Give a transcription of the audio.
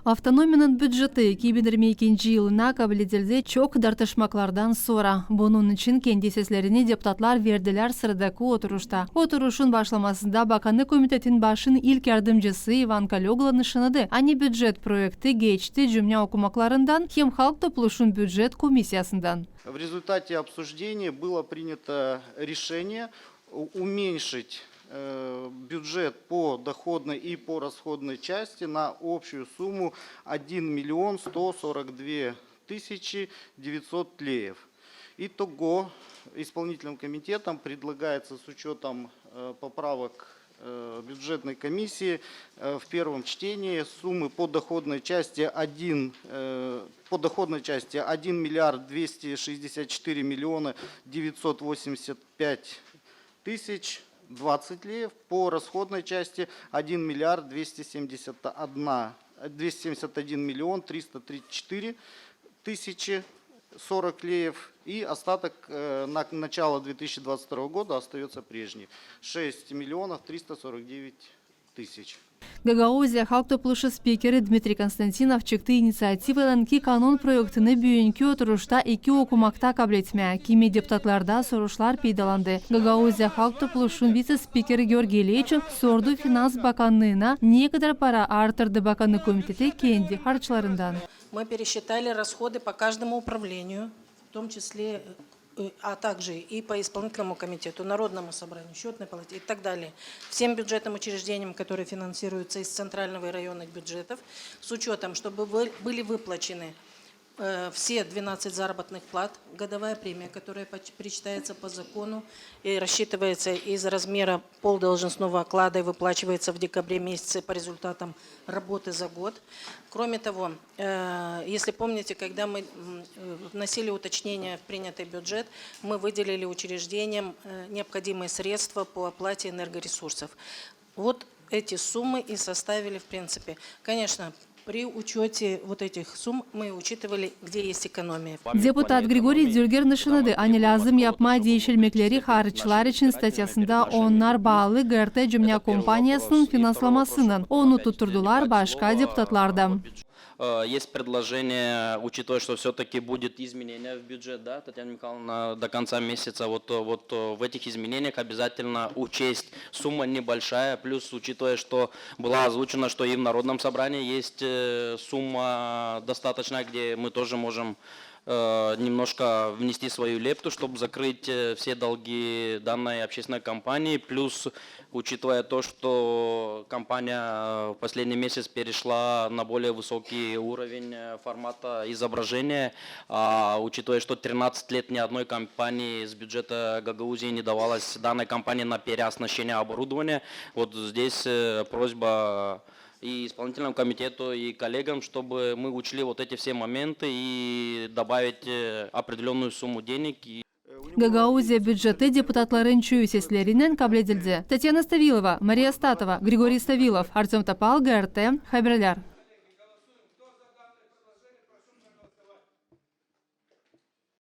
Автономиянын бюджеты 2022 жылына кабылетилде чок дартышмаклардан сора. Бунун үчүн кендесеслерине депутатлар вердилер сырдаку отурушта. Отурушун башламасында Баканы комитетин башын илк жардымчысы Иван Калёгланы шынады. Ани бюджет проекты geçti cümle окумакларындан хем халк топлушун бюджет комиссиясындан. В результате обсуждения было принято решение уменьшить бюджет по доходной и по расходной части на общую сумму 1 миллион 142 тысячи 900 леев. Итого исполнительным комитетом предлагается с учетом поправок бюджетной комиссии в первом чтении суммы по доходной части 1 миллиард 264 миллиона 985 тысяч 20 леев, по расходной части 1 миллиард 271 миллион 334 тысячи 40 леев, и остаток на начало 2022 года остается прежний 6 миллионов 349 тысяч. Гагаузия халк топлушу спикери Дмитрий Константинов чыкты инициативалан ки канун проектыны бүйүнкү отурушта 2 окумакта кабыл Кими депутатларда сорушлар пейдаланды. Гагаузия халк топлушун вице-спикери Георгий Лейчев сорду финанс баканына некоторые пара артырды баканы комитети кенди харчларындан. Мы пересчитали расходы по каждому управлению, в том числе, а также и по исполнительному комитету, Народному собранию, Счетной палате и так далее. Всем бюджетным учреждениям, которые финансируются из центрального и районных бюджетов, с учетом, чтобы были выплачены все 12 заработных плат, годовая премия, которая причитается по закону и рассчитывается из размера полдолжностного оклада и выплачивается в декабре месяце по результатам работы за год. Кроме того, если помните, когда мы вносили уточнения в принятый бюджет, мы выделили учреждениям необходимые средства по оплате энергоресурсов. Вот эти суммы и составили, в принципе, конечно, при учете вот этих сумм мы учитывали, где есть экономия. Депутат Григорий Дюргер нышынады ани лазым япма дейшелмеклери харычылар için статьясында onlar bağlı ГРТ Cümle компаниясынын финансламасынын onu tutturdular başka депутатларда. Есть предложение, учитывая, что все-таки будет изменение в бюджет, да, Татьяна Михайловна, до конца месяца, вот в этих изменениях обязательно учесть сумма небольшая, плюс учитывая, что было озвучено, что и в Народном собрании есть сумма достаточная, где мы тоже можем немножко внести свою лепту, чтобы закрыть все долги данной общественной компании, плюс учитывая то, что компания в последний месяц перешла на более высокий уровень формата изображения, учитывая, что 13 лет ни одной компании с бюджета Гагаузии не давалось данной компании на переоснащение оборудования, вот здесь просьба и исполнительному комитету, и коллегам, чтобы мы учли вот эти все моменты и добавить определенную сумму денег. Гагаузия бюджеты депутатларын чүйсеслеринен кабыл edildi. Татьяна Ставилова, Мария Статова, Григорий Ставилов, Артем Топал, ГРТ, Хаберлер.